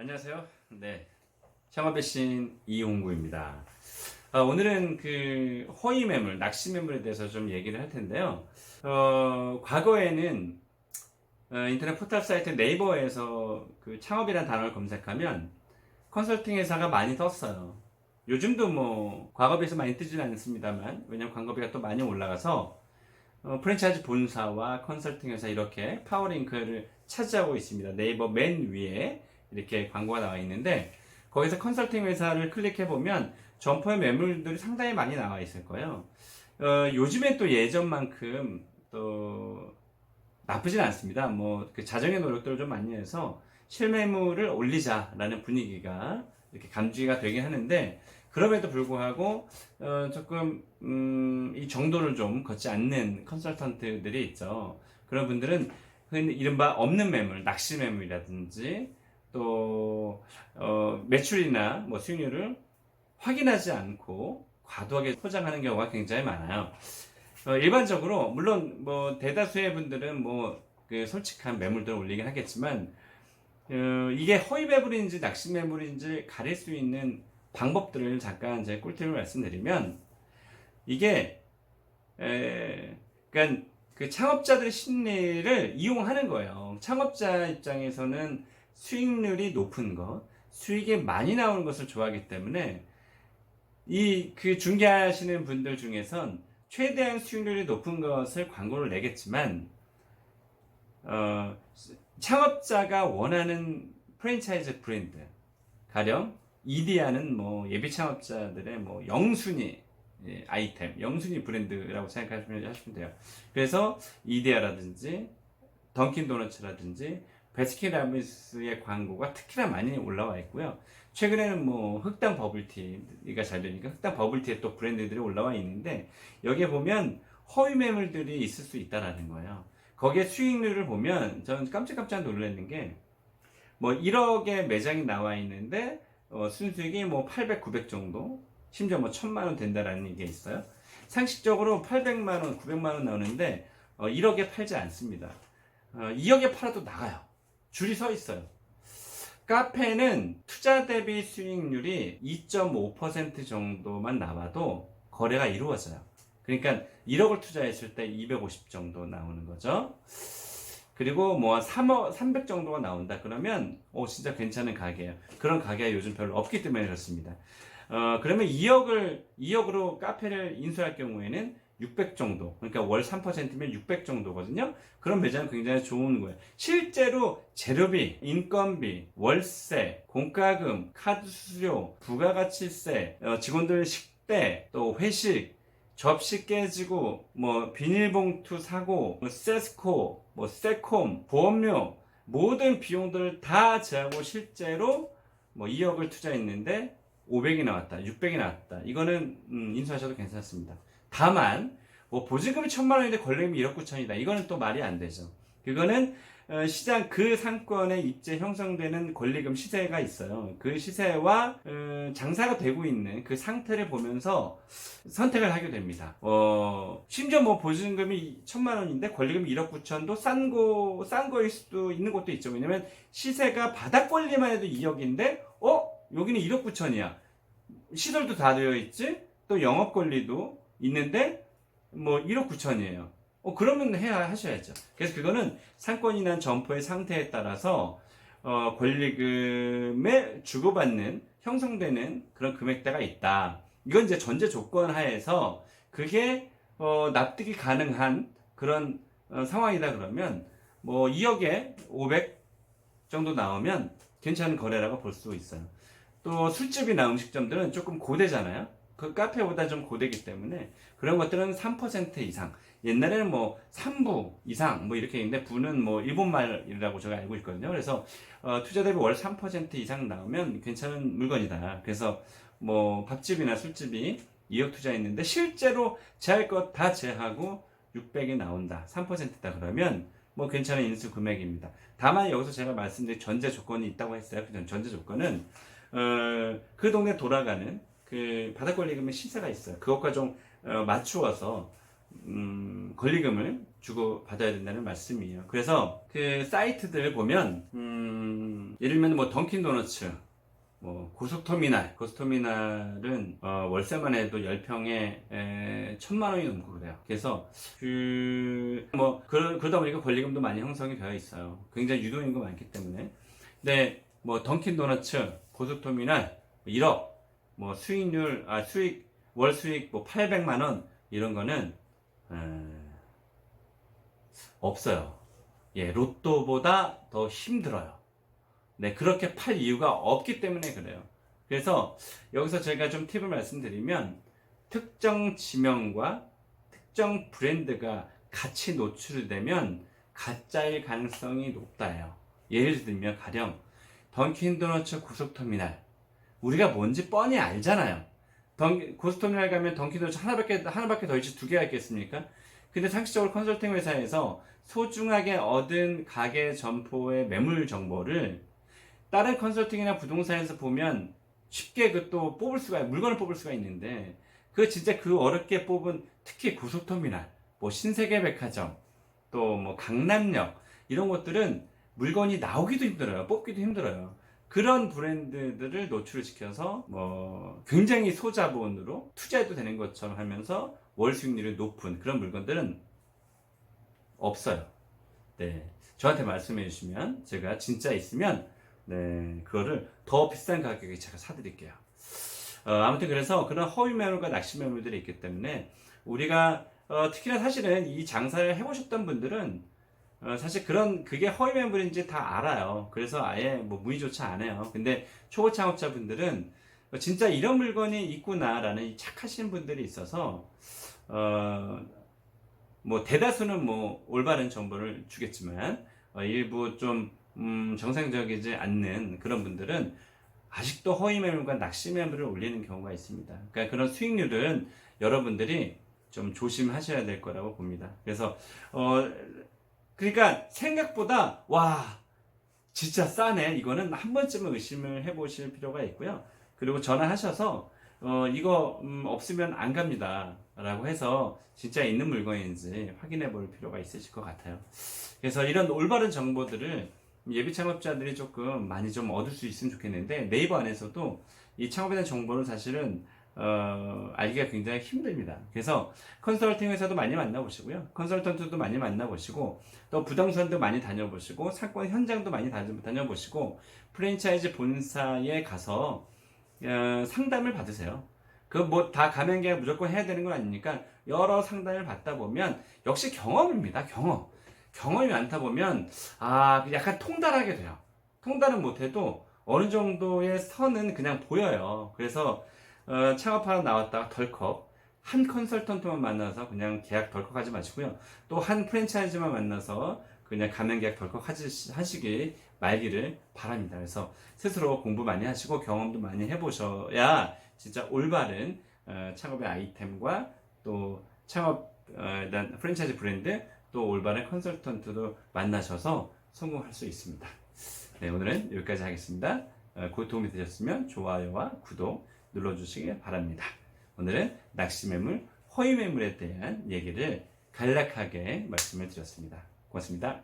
안녕하세요. 네. 창업의 신 이용구입니다. 오늘은 그 허위 매물, 낚시 매물에 대해서 좀 얘기를 할 텐데요. 과거에는 인터넷 포털 사이트 네이버에서 그 창업이라는 단어를 검색하면 컨설팅 회사가 많이 떴어요. 요즘도 뭐 과거에 비해서 많이 뜨지는 않습니다만, 왜냐면 광고비가 또 많이 올라가서 프랜차이즈 본사와 컨설팅 회사 이렇게 파워링크를 차지하고 있습니다. 네이버 맨 위에 이렇게 광고가 나와 있는데, 거기서 컨설팅 회사를 클릭해 보면 점포의 매물들이 상당히 많이 나와 있을 거예요. 요즘엔 또 예전만큼 또 나쁘진 않습니다. 뭐 그 자정의 노력들을 좀 많이 해서 실매물을 올리자라는 분위기가 이렇게 감지가 되긴 하는데, 그럼에도 불구하고 조금 이 정도를 좀 걷지 않는 컨설턴트들이 있죠. 그런 분들은 이른바 없는 매물, 낚시 매물이라든지 또 매출이나 뭐 수익률을 확인하지 않고 과도하게 포장하는 경우가 굉장히 많아요. 일반적으로 물론 뭐 대다수의 분들은 뭐 그 솔직한 매물들을 올리긴 하겠지만, 이게 허위 매물인지 낚시 매물인지 가릴 수 있는 방법들을 잠깐 제 꿀팁을 말씀드리면, 이게 그러니까 그 창업자들의 심리를 이용하는 거예요. 창업자 입장에서는 수익률이 높은 것, 수익이 많이 나오는 것을 좋아하기 때문에 이 그 중개하시는 분들 중에선 최대한 수익률이 높은 것을 광고를 내겠지만, 창업자가 원하는 프랜차이즈 브랜드, 가령 이디야는 뭐 예비 창업자들의 뭐 영순위 아이템, 영순위 브랜드라고 생각하시면 돼요. 그래서 이디야라든지 던킨 도너츠라든지 베스킨라빈스의 광고가 특히나 많이 올라와 있고요. 최근에는 뭐 흑당 버블티가 잘 되니까 흑당 버블티에 또 브랜드들이 올라와 있는데, 여기에 보면 허위 매물들이 있을 수 있다라는 거예요. 거기에 수익률을 보면 저는 깜짝깜짝 놀랐는 게, 뭐 1억의 매장이 나와 있는데 순수익이 뭐 800, 900 정도, 심지어 뭐 1000만 원 된다라는 게 있어요. 상식적으로 800만 원, 900만 원 나오는데 1억에 팔지 않습니다. 2억에 팔아도 나가요. 줄이 서 있어요. 카페는 투자 대비 수익률이 2.5% 정도만 나와도 거래가 이루어져요. 그러니까 1억을 투자했을 때 250 정도 나오는 거죠. 그리고 뭐 3억, 300 정도가 나온다 그러면 진짜 괜찮은 가게예요. 그런 가게가 요즘 별로 없기 때문에 그렇습니다. 그러면 2억으로 카페를 인수할 경우에는 600 정도, 그러니까 월 3%면 600 정도거든요. 그런 매장은 굉장히 좋은 거예요. 실제로 재료비, 인건비, 월세, 공과금, 카드 수수료, 부가가치세, 직원들 식대, 또 회식, 접시 깨지고, 뭐 비닐봉투 사고, 뭐 세스코, 뭐 세콤, 보험료, 모든 비용들을 다 제하고 실제로 뭐 2억을 투자했는데 500이 나왔다, 600이 나왔다. 이거는 인수하셔도 괜찮습니다. 다만 뭐 보증금이 1000만 원인데 권리금이 1억 9천이다. 이거는 또 말이 안 되죠. 그거는 시장 그 상권에 입재 형성되는 권리금 시세가 있어요. 그 시세와 장사가 되고 있는 그 상태를 보면서 선택을 하게 됩니다. 심지어 뭐 보증금이 1000만 원인데 권리금이 1억 9천도 싼 거일 수도 있는 것도 있죠. 왜냐면 시세가 바닥 권리만 해도 2억인데 여기는 1억 9천이야. 시설도 다 되어 있지? 또 영업 권리도 있는데 뭐 1억 9천이에요. 그러면 하셔야죠. 그래서 그거는 상권이나 점포의 상태에 따라서 권리금에 주고받는 형성되는 그런 금액대가 있다. 이건 이제 전제 조건 하에서 그게 납득이 가능한 그런 상황이다 그러면 뭐 2억에 500 정도 나오면 괜찮은 거래라고 볼 수 있어요. 또 술집이나 음식점들은 조금 고대잖아요. 그 카페보다 좀 고대기 때문에 그런 것들은 3% 이상. 옛날에는 뭐 3부 이상 뭐 이렇게 있는데, 부는 뭐 일본말이라고 제가 알고 있거든요. 그래서 투자 대비 월 3% 이상 나오면 괜찮은 물건이다. 그래서 뭐 밥집이나 술집이 2억 투자했는데 실제로 제할 것 다 제하고 600이 나온다. 3%다 그러면 뭐 괜찮은 인수 금액입니다. 다만 여기서 제가 말씀드린 전제 조건이 있다고 했어요. 그 전제 조건은 그 동네 돌아가는 그 바닥 권리금의 시세가 있어요. 그것과 좀 맞추어서 권리금을 주고 받아야 된다는 말씀이에요. 그래서 그 사이트들 보면 예를 들면 뭐 던킨도너츠, 뭐 고속터미널은 월세만 해도 10평에 1,000만 원이 넘고 그래요. 그래서 그러다 보니까 권리금도 많이 형성이 되어 있어요. 굉장히 유동인구가 많기 때문에. 근데 뭐 던킨도너츠, 고속터미널 1억, 뭐 월 수익 뭐 800만 원 이런 거는 없어요. 예, 로또보다 더 힘들어요. 네, 그렇게 팔 이유가 없기 때문에 그래요. 그래서 여기서 제가 좀 팁을 말씀드리면 특정 지명과 특정 브랜드가 같이 노출되면 가짜일 가능성이 높다예요. 예를 들면 가령 던킨도너츠 고속터미널, 우리가 뭔지 뻔히 알잖아요. 고속터미널 가면 던킨도너츠 하나밖에 더 있지 두 개가 있겠습니까? 근데 상식적으로 컨설팅 회사에서 소중하게 얻은 가게 점포의 매물 정보를 다른 컨설팅이나 부동산에서 보면 쉽게 또 물건을 뽑을 수가 있는데, 진짜 어렵게 뽑은, 특히 고속터미널, 뭐 신세계백화점, 또 뭐 강남역, 이런 것들은 물건이 나오기도 힘들어요. 뽑기도 힘들어요. 그런 브랜드들을 노출을 시켜서 굉장히 소자본으로 투자해도 되는 것처럼 하면서 월 수익률이 높은 그런 물건들은 없어요. 네, 저한테 말씀해 주시면 제가 진짜 있으면 그거를 더 비싼 가격에 제가 사드릴게요. 아무튼 그래서 그런 허위 매물과 낚시 매물들이 있기 때문에 우리가 특히나 사실은 이 장사를 해보셨던 분들은 사실 그게 허위 매물인지 다 알아요. 그래서 아예 문의조차 안 해요. 근데 초보 창업자분들은 진짜 이런 물건이 있구나라는 이 착하신 분들이 있어서 대다수는 올바른 정보를 주겠지만 일부 좀 정상적이지 않는 그런 분들은 아직도 허위 매물과 낚시 매물을 올리는 경우가 있습니다. 그러니까 그런 수익률은 여러분들이 좀 조심하셔야 될 거라고 봅니다. 그래서 그러니까 생각보다 와 진짜 싸네, 이거는 한 번쯤은 의심을 해보실 필요가 있고요. 그리고 전화하셔서 이거 없으면 안 갑니다 라고 해서 진짜 있는 물건인지 확인해 볼 필요가 있으실 것 같아요. 그래서 이런 올바른 정보들을 예비 창업자들이 조금 많이 좀 얻을 수 있으면 좋겠는데, 네이버 안에서도 이 창업에 대한 정보를 사실은 알기가 굉장히 힘듭니다. 그래서 컨설팅 회사도 많이 만나보시고요, 컨설턴트도 많이 만나보시고, 또 부동산도 많이 다녀보시고, 상권 현장도 많이 다녀보시고, 프랜차이즈 본사에 가서 상담을 받으세요. 다 가맹 계약 무조건 해야 되는 건 아니니까 여러 상담을 받다 보면 역시 경험입니다. 경험이 많다 보면 약간 통달하게 돼요. 통달은 못해도 어느 정도의 선은 그냥 보여요. 그래서 창업하러 나왔다가 덜컥 한 컨설턴트만 만나서 그냥 계약 덜컥 하지 마시고요, 또 한 프랜차이즈만 만나서 그냥 가맹 계약 덜컥 하시기 말기를 바랍니다. 그래서 스스로 공부 많이 하시고 경험도 많이 해보셔야 진짜 올바른 창업의 아이템과 또 일단 프랜차이즈 브랜드, 또 올바른 컨설턴트도 만나셔서 성공할 수 있습니다. 네, 오늘은 여기까지 하겠습니다. 도움이 되셨으면 좋아요와 구독 눌러주시기 바랍니다. 오늘은 낚시매물, 허위매물에 대한 얘기를 간략하게 말씀을 드렸습니다. 고맙습니다.